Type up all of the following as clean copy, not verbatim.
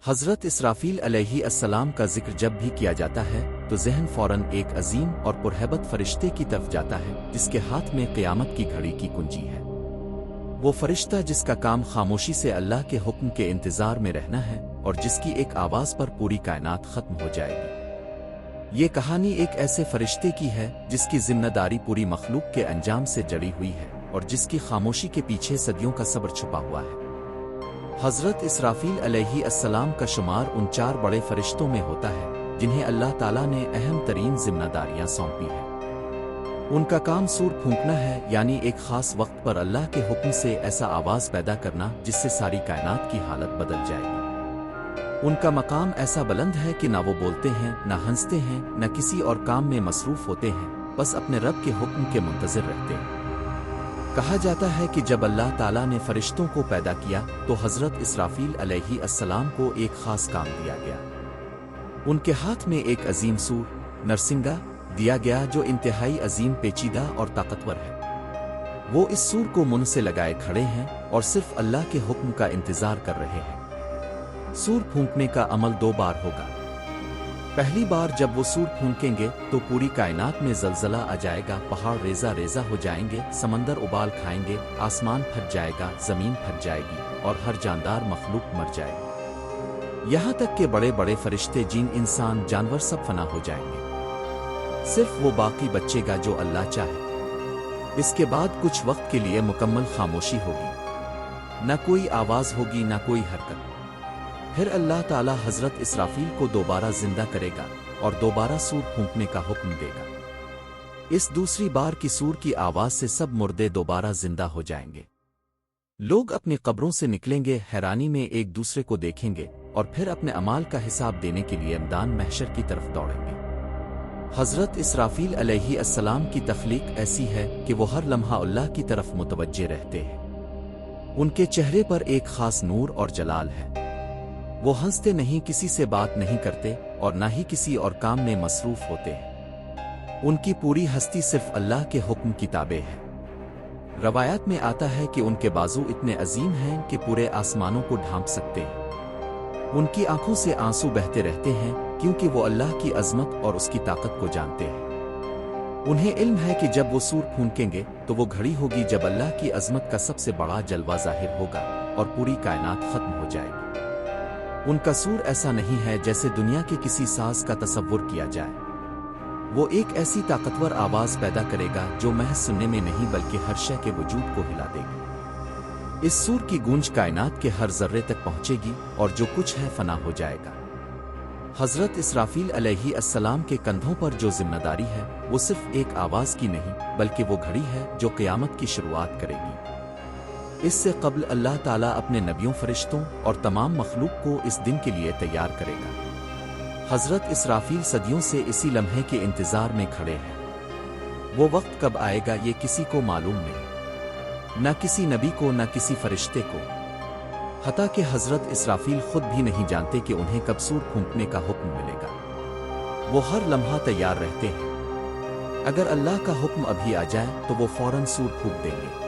حضرت اسرافیل علیہ السلام کا ذکر جب بھی کیا جاتا ہے تو ذہن فوراً ایک عظیم اور پرہیبت فرشتے کی طرف جاتا ہے جس کے ہاتھ میں قیامت کی گھڑی کی کنجی ہے۔ وہ فرشتہ جس کا کام خاموشی سے اللہ کے حکم کے انتظار میں رہنا ہے اور جس کی ایک آواز پر پوری کائنات ختم ہو جائے گی۔ یہ کہانی ایک ایسے فرشتے کی ہے جس کی ذمہ داری پوری مخلوق کے انجام سے جڑی ہوئی ہے اور جس کی خاموشی کے پیچھے صدیوں کا صبر چھپا ہوا ہے۔ حضرت اسرافیل علیہ السلام کا شمار ان 4 بڑے فرشتوں میں ہوتا ہے جنہیں اللہ تعالیٰ نے اہم ترین ذمہ داریاں سونپی ہیں۔ ان کا کام سور پھونکنا ہے، یعنی ایک خاص وقت پر اللہ کے حکم سے ایسا آواز پیدا کرنا جس سے ساری کائنات کی حالت بدل جائے گی۔ ان کا مقام ایسا بلند ہے کہ نہ وہ بولتے ہیں، نہ ہنستے ہیں، نہ کسی اور کام میں مصروف ہوتے ہیں، بس اپنے رب کے حکم کے منتظر رہتے ہیں۔ کہا جاتا ہے کہ جب اللہ تعالیٰ نے فرشتوں کو پیدا کیا تو حضرت اسرافیل علیہ السلام کو ایک خاص کام دیا گیا۔ ان کے ہاتھ میں ایک عظیم سور نرسنگا دیا گیا جو انتہائی عظیم، پیچیدہ اور طاقتور ہے۔ وہ اس سور کو منہ سے لگائے کھڑے ہیں اور صرف اللہ کے حکم کا انتظار کر رہے ہیں۔ سور پھونکنے کا عمل 2 بار ہوگا۔ پہلی بار جب وہ سور پھونکیں گے تو پوری کائنات میں زلزلہ آ جائے گا، پہاڑ ریزہ ریزہ ہو جائیں گے، سمندر ابال کھائیں گے، آسمان پھٹ جائے گا، زمین پھٹ جائے گی اور ہر جاندار مخلوق مر جائے گی، یہاں تک کہ بڑے بڑے فرشتے، جن، انسان، جانور سب فنا ہو جائیں گے۔ صرف وہ باقی بچے گا جو اللہ چاہے۔ اس کے بعد کچھ وقت کے لیے مکمل خاموشی ہوگی، نہ کوئی آواز ہوگی، نہ کوئی حرکت۔ پھر اللہ تعالیٰ حضرت اسرافیل کو دوبارہ زندہ کرے گا اور دوبارہ سور پھونکنے کا حکم دے گا۔ اس دوسری بار کی سور کی آواز سے سب مردے دوبارہ زندہ ہو جائیں گے۔ لوگ اپنی قبروں سے نکلیں گے، حیرانی میں ایک دوسرے کو دیکھیں گے اور پھر اپنے اعمال کا حساب دینے کے لیے میدان محشر کی طرف دوڑیں گے۔ حضرت اسرافیل علیہ السلام کی تخلیق ایسی ہے کہ وہ ہر لمحہ اللہ کی طرف متوجہ رہتے ہیں۔ ان کے چہرے پر ایک خاص نور اور جلال ہے۔ وہ ہنستے نہیں، کسی سے بات نہیں کرتے اور نہ ہی کسی اور کام میں مصروف ہوتے ہیں۔ ان کی پوری ہستی صرف اللہ کے حکم کی تابع ہے۔ روایات میں آتا ہے کہ ان کے بازو اتنے عظیم ہیں کہ پورے آسمانوں کو ڈھانپ سکتے ہیں۔ ان کی آنکھوں سے آنسو بہتے رہتے ہیں کیونکہ وہ اللہ کی عظمت اور اس کی طاقت کو جانتے ہیں۔ انہیں علم ہے کہ جب وہ سور پھونکیں گے تو وہ گھڑی ہوگی جب اللہ کی عظمت کا سب سے بڑا جلوہ ظاہر ہوگا اور پوری کائنات ختم ہو جائے گی۔ ان کا سور ایسا نہیں ہے جیسے دنیا کے کسی ساز کا تصور کیا جائے۔ وہ ایک ایسی طاقتور آواز پیدا کرے گا جو محض سننے میں نہیں بلکہ ہر شے کے وجود کو ہلا دے گا۔ اس سور کی گونج کائنات کے ہر ذرے تک پہنچے گی اور جو کچھ ہے فنا ہو جائے گا۔ حضرت اسرافیل علیہ السلام کے کندھوں پر جو ذمہ داری ہے وہ صرف ایک آواز کی نہیں بلکہ وہ گھڑی ہے جو قیامت کی شروعات کرے گی۔ اس سے قبل اللہ تعالیٰ اپنے نبیوں، فرشتوں اور تمام مخلوق کو اس دن کے لیے تیار کرے گا۔ حضرت اسرافیل صدیوں سے اسی لمحے کے انتظار میں کھڑے ہیں۔ وہ وقت کب آئے گا یہ کسی کو معلوم نہیں، نہ کسی نبی کو، نہ کسی فرشتے کو، حتیٰ کہ حضرت اسرافیل خود بھی نہیں جانتے کہ انہیں کب سور پھونکنے کا حکم ملے گا۔ وہ ہر لمحہ تیار رہتے ہیں۔ اگر اللہ کا حکم ابھی آ جائے تو وہ فوراً سور پھونک دیں گے۔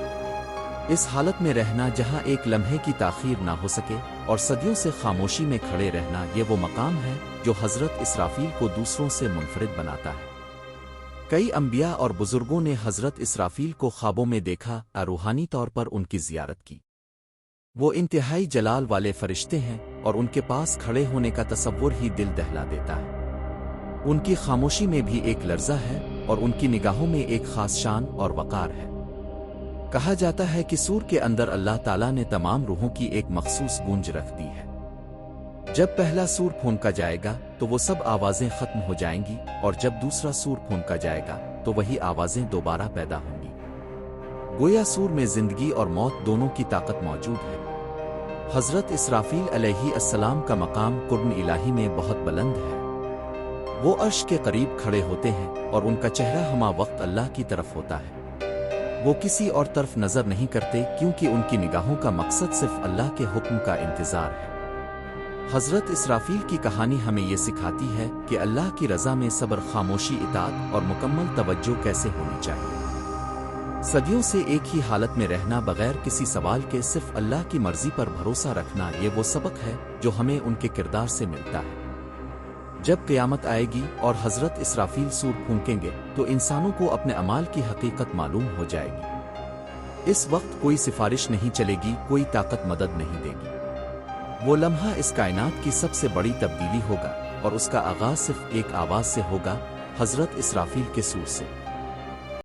اس حالت میں رہنا جہاں ایک لمحے کی تاخیر نہ ہو سکے اور صدیوں سے خاموشی میں کھڑے رہنا، یہ وہ مقام ہے جو حضرت اسرافیل کو دوسروں سے منفرد بناتا ہے۔ کئی انبیاء اور بزرگوں نے حضرت اسرافیل کو خوابوں میں دیکھا، روحانی طور پر ان کی زیارت کی۔ وہ انتہائی جلال والے فرشتے ہیں اور ان کے پاس کھڑے ہونے کا تصور ہی دل دہلا دیتا ہے۔ ان کی خاموشی میں بھی ایک لرزہ ہے اور ان کی نگاہوں میں ایک خاص شان اور وقار ہے۔ کہا جاتا ہے کہ سور کے اندر اللہ تعالیٰ نے تمام روحوں کی ایک مخصوص گونج رکھ دی ہے۔ جب پہلا سور پھونکا جائے گا تو وہ سب آوازیں ختم ہو جائیں گی اور جب دوسرا سور پھونکا جائے گا تو وہی آوازیں دوبارہ پیدا ہوں گی۔ گویا سور میں زندگی اور موت دونوں کی طاقت موجود ہے۔ حضرت اسرافیل علیہ السلام کا مقام قرب الہی میں بہت بلند ہے۔ وہ عرش کے قریب کھڑے ہوتے ہیں اور ان کا چہرہ ہمہ وقت اللہ کی طرف ہوتا ہے۔ وہ کسی اور طرف نظر نہیں کرتے کیونکہ ان کی نگاہوں کا مقصد صرف اللہ کے حکم کا انتظار ہے۔ حضرت اسرافیل کی کہانی ہمیں یہ سکھاتی ہے کہ اللہ کی رضا میں صبر، خاموشی، اطاعت اور مکمل توجہ کیسے ہونی چاہیے۔ صدیوں سے ایک ہی حالت میں رہنا بغیر کسی سوال کے صرف اللہ کی مرضی پر بھروسہ رکھنا، یہ وہ سبق ہے جو ہمیں ان کے کردار سے ملتا ہے۔ جب قیامت آئے گی اور حضرت اسرافیل سور پھونکیں گے تو انسانوں کو اپنے اعمال کی حقیقت معلوم ہو جائے گی۔ اس وقت کوئی سفارش نہیں چلے گی، کوئی طاقت مدد نہیں دے گی۔ وہ لمحہ اس کائنات کی سب سے بڑی تبدیلی ہوگا اور اس کا آغاز صرف ایک آواز سے ہوگا، حضرت اسرافیل کے سور سے۔